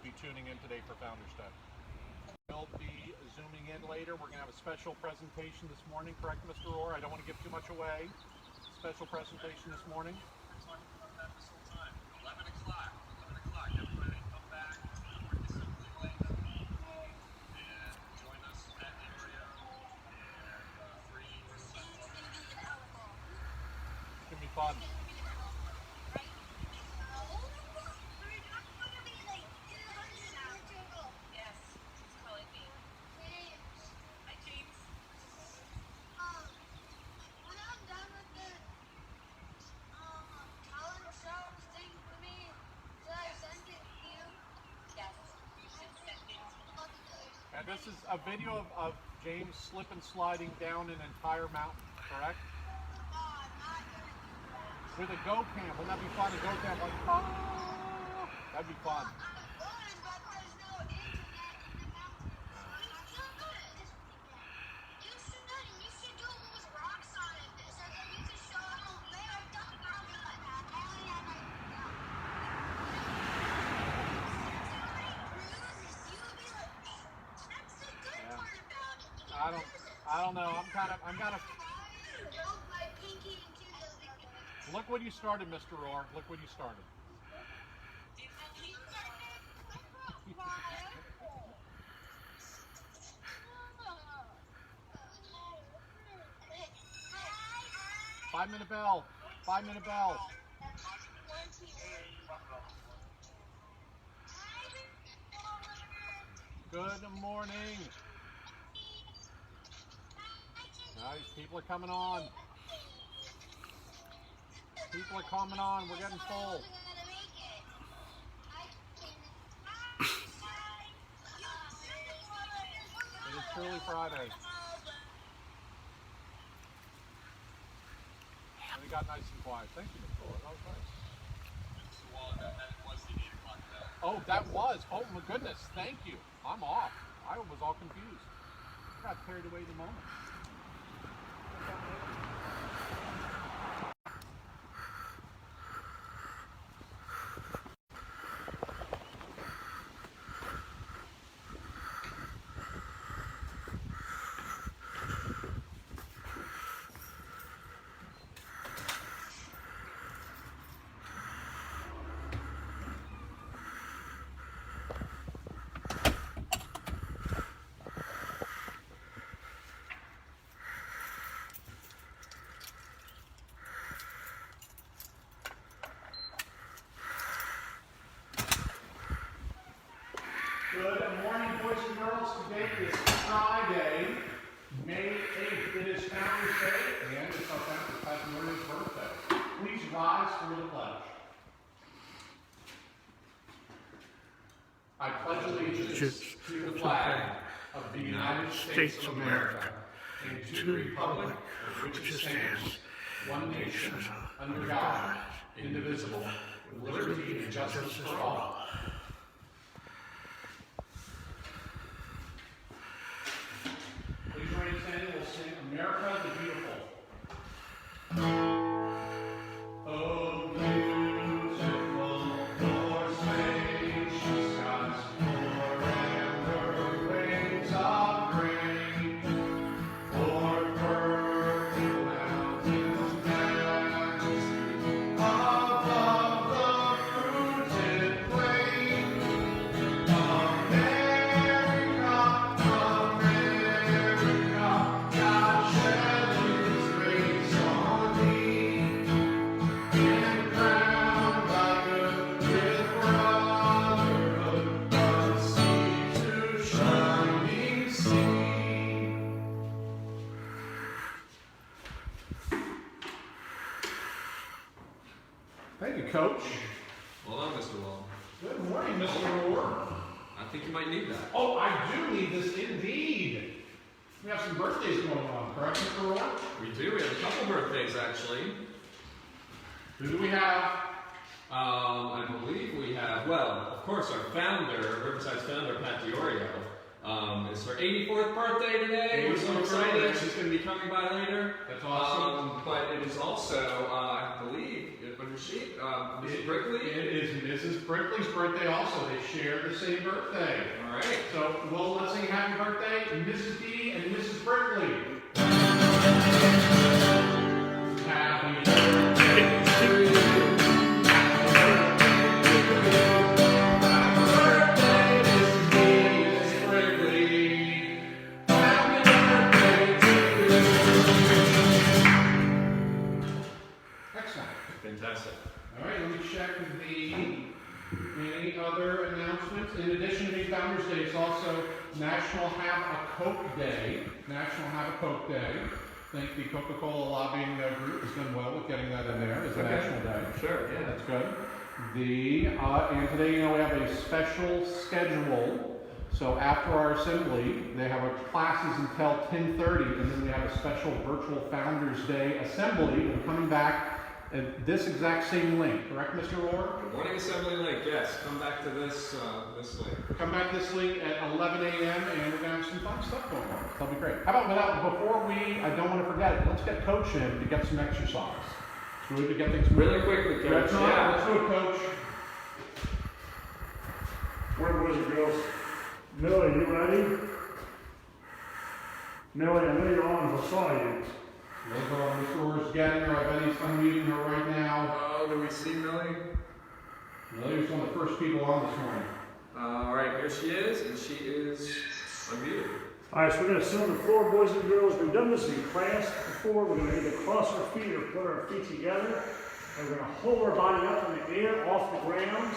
be tuning in today for Founders Day. We'll be zooming in later. We're going to have a special presentation this morning, correct, Mr. Orr? I don't want to give too much away. Special presentation this morning. We're talking about that this whole time. 11 o'clock. 11 o'clock. Everybody come back. We're simply late. And join us at the area. And free Riverside. It's going to be fun. And this is a video of James slip and sliding down an entire mountain, correct? With a go cam. Wouldn't that be fun? A go cam like, oh, that'd be fun. I don't know. I'm kind of. Look what you started, Mr. Orr. Look what you started. Five-minute bell. 5-minute bell. Good morning. Nice. People are coming on. People are coming on. We're getting full. It is truly Friday. And we got nice and quiet. Thank you, Mr. Orr. That was nice. Oh, that was. Oh, my goodness. Thank you. I'm off. I was all confused. I got carried away the moment. Good morning, boys and girls. Today is Friday, May 8th. It is Founders Day, and it's our founder, Pastor Murray's birthday. Please rise for the pledge. I pledge allegiance to the flag of the United States of America and to the republic for which it stands, one nation, under God, indivisible, with liberty and justice for all. We'll sing America the Beautiful. Oh, beautiful, for spacious skies, forever waves of grain, for perfect mountains, majesty, above the fruited plain. America, God shed His grace on me, and crowned by good with brotherhood, from sea to shining sea. Thank you, Coach. Well done, Mr. Wall. Good morning, Mr. Orr. I think you might need that. Oh, I do need this indeed. We have some birthdays going on, correct, Mr. Orr? We do. We have a couple birthdays, actually. Who do we have? I believe we have, well, of course, our founder, Riverside's founder, Pat Diorio. It's her 84th birthday today. We're so excited. She's going to be coming by later. That's awesome. But it is also, I believe, the sheet. Mrs. Brickley? It is Mrs. Brickley's birthday also. They share the same birthday. All right. So, well, let's sing happy birthday, Mrs. D and Mrs. Brickley. Happy birthday to you. Fantastic. All right, let me check any other announcements. In addition to the Founders Day, it's also National Have a Coke Day. National Have a Coke Day. I think the Coca-Cola lobbying group has done well with getting that in there as a national day. Sure, yeah. That's good. And today, we have a special schedule. So after our assembly, they have classes until 10:30, and then we have a special virtual Founders Day assembly. We're coming back at this exact same link, correct, Mr. Rohr? The morning assembly link, yes. Come back to this link. Come back to this link at 11 a.m. and we're going to have some fun stuff going on. That'll be great. How about before I don't want to forget it, let's get Coach in to get some exercise. So we would get things moving. Really quickly, Coach. Yeah, let's do it, Coach. Where boys and girls? Millie, you ready? Millie, I know you're on, I saw you. Those are Mr. Rohr's getting her. I bet he's unmuting her right now. Oh, do we see Millie? Millie was one of the first people on this morning. All right, here she is, and she is unmuted. All right, so we're going to sit on the floor, boys and girls. We've done this in class before. We're going to either cross our feet or put our feet together. And we're going to hold our body up in the air, off the ground.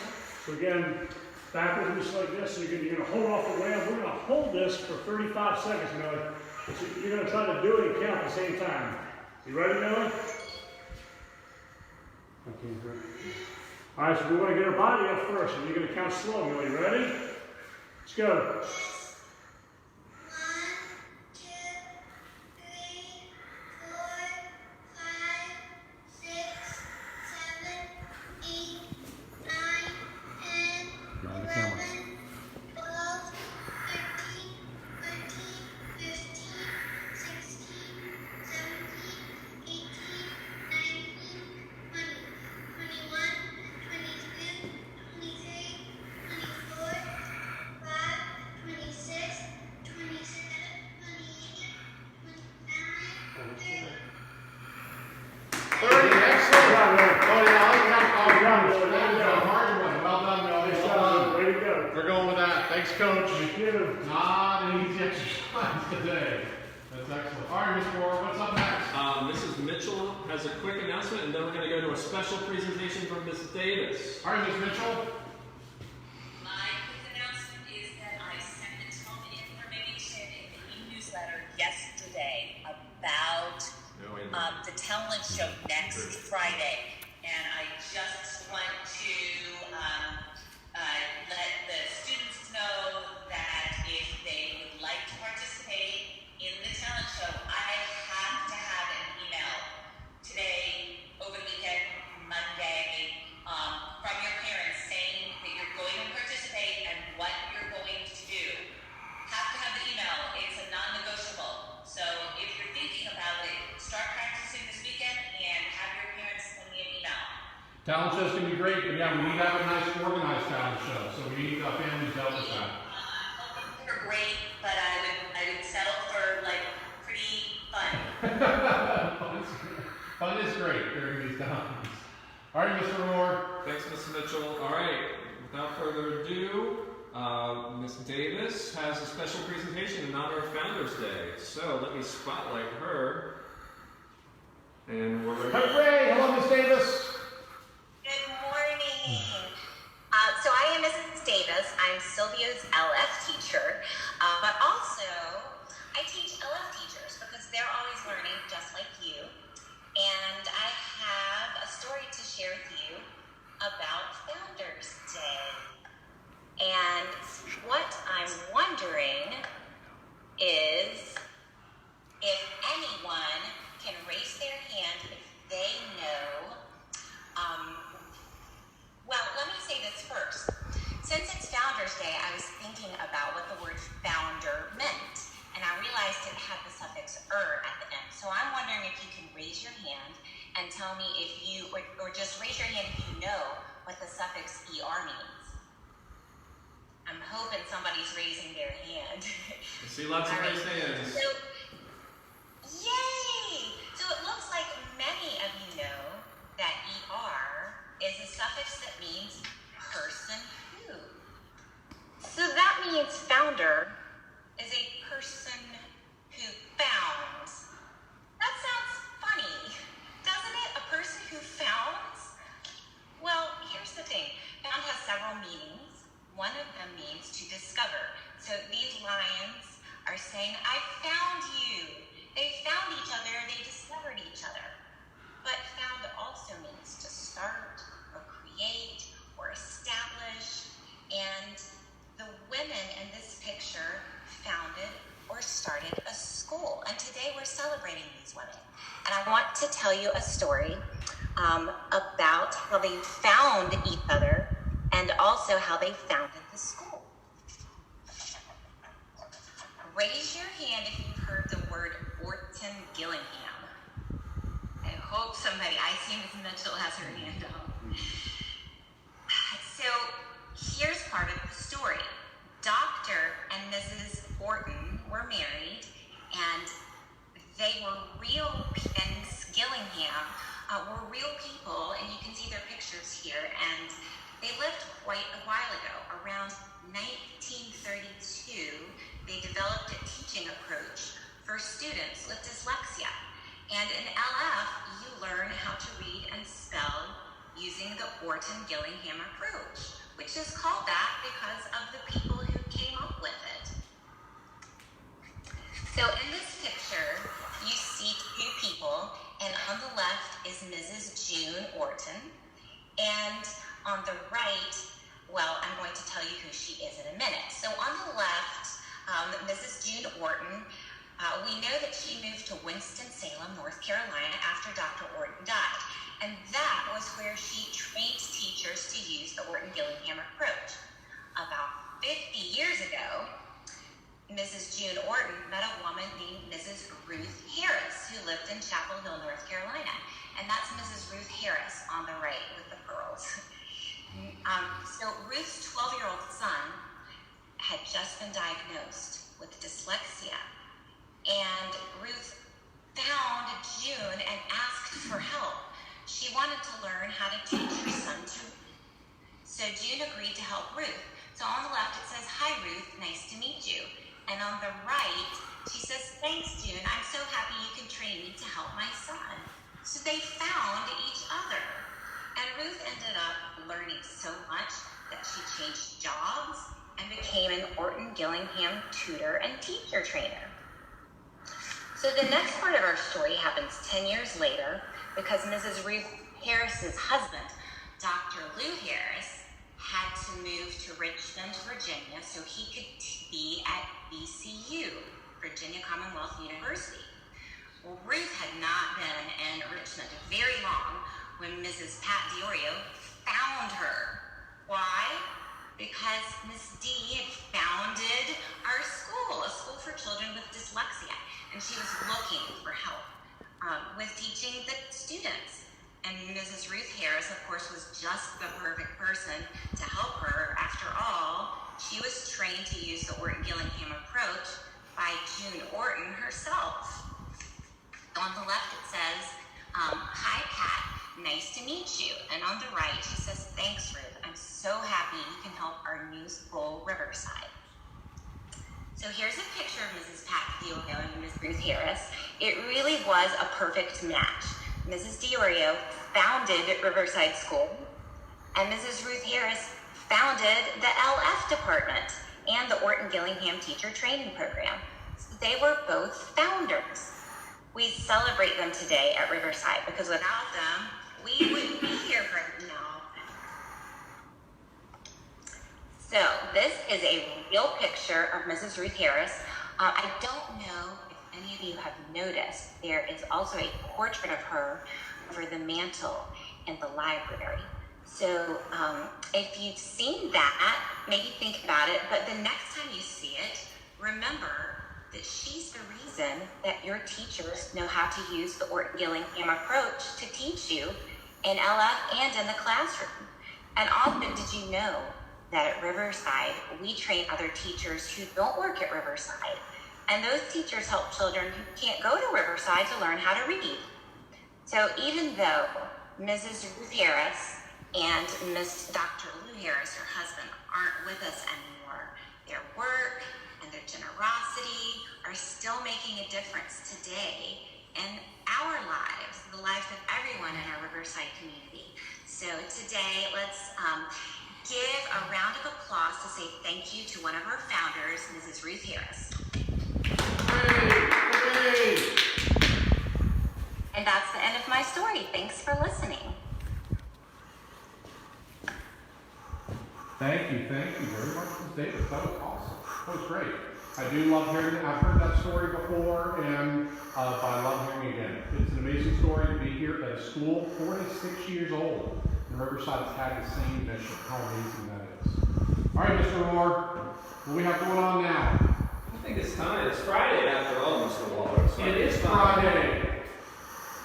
So again, backwards just like this. So you're going to hold off the ground. We're going to hold this for 35 seconds, Millie. So you're going to try to do it and count at the same time. You ready, Millie? Okay, good. All right, so we want to get our body up first, and you're going to count slow, Millie. Ready? Let's go. 30. We're going with that. Thanks, Coach. Thank you. Not an easy exercise today. That's excellent. All right, Mr. Rohr, what's up next? Mrs. Mitchell has a quick announcement, and then we're going to go to a special presentation from Mrs. Davis. All right, Ms. Mitchell. My quick announcement is that I sent home information in the e-newsletter yesterday about the talent show next Friday, and I just want to let the students know that if they would like to participate in the talent show, I have to have an email today, over the weekend, Monday, from your parents saying that you're going to participate and what you're going to do. Have to have the email. It's a non-negotiable. So if you're thinking about it, start practicing this weekend and have your parents send me an email. Talent show's going to be great, but yeah, we need to have a nice organized talent show, so we need families to help us out. They're great, but I would settle for like pretty fun. Fun is great during these times. All right, Mr. Rohr. Thanks, Mrs. Mitchell. All right, without further ado, Ms. Davis has a special presentation in honor of Founders Day. So let me spotlight her. And we're ready. Hooray! Hello, Ms. Davis. Good morning. So I am Mrs. Davis. I'm Sylvia's LF teacher, but also I teach LF teachers because they're always learning just like you. And I have a story to share with you about Founders Day. And what I'm wondering is if anyone can raise their hand if they know. Well, let me say this first. Since it's Founders Day, I was thinking about what the word founder meant, and I realized it had the suffix "er" at the end. So I'm wondering if you can raise your hand and tell me if you, or just raise your hand if you know what the suffix ER means. I'm hoping somebody's raising their hand. I see lots of All right. raised hands. So, yay! So it looks like many of you know that ER is a suffix that means person who. So that means founder is a person who founds. That sounds funny, doesn't it? A person who founds? Well, here's the thing. Found has several meanings. One of them means to discover. So these lions are saying, I found you. They found each other, they discovered each other. But found also means to start or create or establish. And the women in this picture founded or started a school. And today we're celebrating these women. And I want to tell you a story about how they found each other and also how they founded the school. Raise your hand if you've heard the word Orton Gillingham. I hope somebody, I see Ms. Mitchell has her hand up. So here's part of the story. Dr. and Mrs. Orton were married, and they were real, and Miss Gillingham were real people, and you can see their pictures here, and they lived quite a while ago. Around 1932, they developed a teaching approach for students with dyslexia. And in LF, you learn how to read and spell using the Orton-Gillingham approach, which is called that because of the people who came up with it. So in this picture, you see two people, and on the left is Mrs. June Orton, and on the right, well, I'm going to tell you who she is in a minute. So on the left, Mrs. June Orton, we know that she moved to Winston-Salem, North Carolina after Dr. Orton died. And that was where she trained teachers to use the Orton-Gillingham approach. About 50 years ago, Mrs. June Orton met a woman named Mrs. Ruth Harris, who lived in Chapel Hill, North Carolina. And that's Mrs. Ruth Harris on the right with the pearls. So Ruth's 12-year-old son had just been diagnosed with dyslexia. And Ruth found June and asked for help. She wanted to learn how to teach her son to read. So June agreed to help Ruth. So on the left it says, hi Ruth, nice to meet you. And on the right, she says, thanks June, I'm so happy you can train me to help my son. So they found each other. And Ruth ended up learning so much that she changed jobs and became an Orton-Gillingham tutor and teacher trainer. So the next part of our story happens 10 years later because Mrs. Ruth Harris's husband, Dr. Lou Harris, had to move to Richmond, Virginia, so he could be at VCU, Virginia Commonwealth University. Well, Ruth had not been in Richmond very long when Mrs. Pat Diorio found her. Why? Because Miss D had founded our school, a school for children with dyslexia, and she was looking for help with teaching the students. And Mrs. Ruth Harris, of course, was just the perfect person to help her. After all, she was trained to use the Orton-Gillingham approach by June Orton herself. On the left it says, hi Pat, nice to meet you. And on the right she says, thanks Ruth, I'm so happy you can help our new school, Riverside. So here's a picture of Mrs. Pat Diorio and Ms. Ruth Harris. It really was a perfect match. Mrs. Diorio founded Riverside School, and Mrs. Ruth Harris founded the LF department and the Orton-Gillingham Teacher Training Program. So they were both founders. We celebrate them today at Riverside because without them, we wouldn't be here right now. So this is a real picture of Mrs. Ruth Harris. I don't know if any of you have noticed, there is also a portrait of her over the mantle in the library. So if you've seen that, maybe think about it, but the next time you see it, remember that she's the reason that your teachers know how to use the Orton Gillingham approach to teach you in LF and in the classroom. And also, did you know that at Riverside, we train other teachers who don't work at Riverside? And those teachers help children who can't go to Riverside to learn how to read. So even though Mrs. Ruth Harris and Miss Dr. Lou Harris, her husband, aren't with us anymore, their work and their generosity are still making a difference today in our lives, the lives of everyone in our Riverside community. So today, let's give a round of applause to say thank you to one of our founders, Mrs. Ruth Harris. Hooray! And that's the end of my story. Thanks for listening. Thank you very much, Ms. Davis. That was awesome. That was great. I do love hearing it. I've heard that story before, and but I love hearing it again. It's an amazing story to be here at a school 46 years old. And Riverside has had the same mission. How amazing that is. All right, Mr. Moore, what do we have going on now? I think it's time. It's Friday after all, Mr. Waller. It is Friday.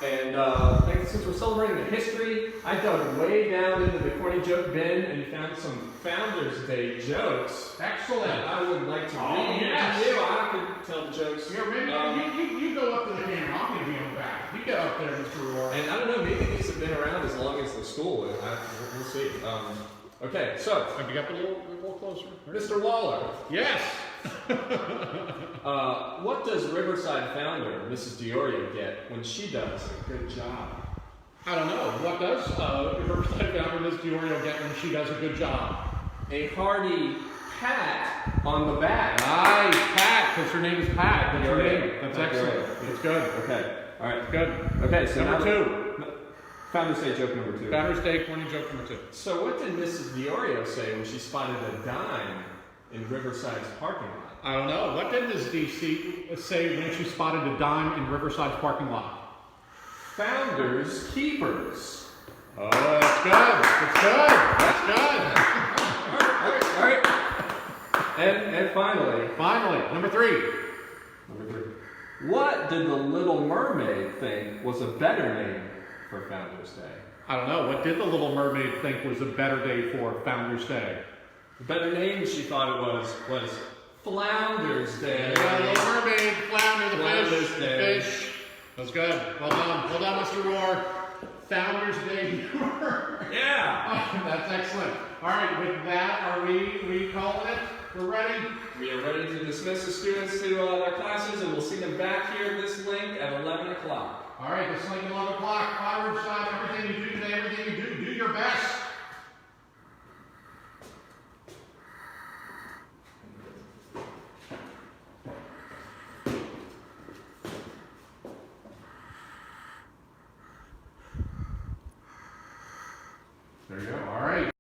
And since we're celebrating the history, I dug way down into the corny joke bin and found some Founders Day jokes. Excellent. That I would like to read yes. to you. I can tell the jokes. Here, maybe you go up to the camera. I'm going to be on the back. You go up there, Mr. Roar. And I don't know, maybe these have been around as long as the school. We'll see. Okay, so. Have you got a little closer? Mr. Waller. Yes. What does Riverside founder Mrs. Diorio get when she does a good job? I don't know. What does Riverside founder Ms. Diorio get when she does a good job? A hearty pat on the back. Nice, Pat, because her name is Pat. That's her name. That's That's excellent. right. It's good. Okay, all right. Good. Okay, so Number now 2. Founders Day joke number 2. Founders Day corny joke number 2. So what did Mrs. Diorio say when she spotted a dime in Riverside's parking lot? I don't know. What did Ms. DC say when she spotted a dime in Riverside's parking lot? Founders keepers. Oh, that's good. That's good. That's good. All right. And finally, number 3. What did the Little Mermaid think was a better name for Founders Day? I don't know. What did the Little Mermaid think was a better day for Founders Day? The better name she thought it was Flounders Day. Yeah, Little Mermaid, Flounder, the Flounders fish. Day. The fish. That's good. Well done. Well done, Mr. Roar. Founders Day viewer. Yeah. Oh, that's excellent. All right, with that, are we calling it? We're ready? We are ready to dismiss the students to their classes, and we'll see them back here at this link at 11 o'clock. All right, this link at 11 o'clock. Riverside, everything you do today, everything you do your best. There you go. All right.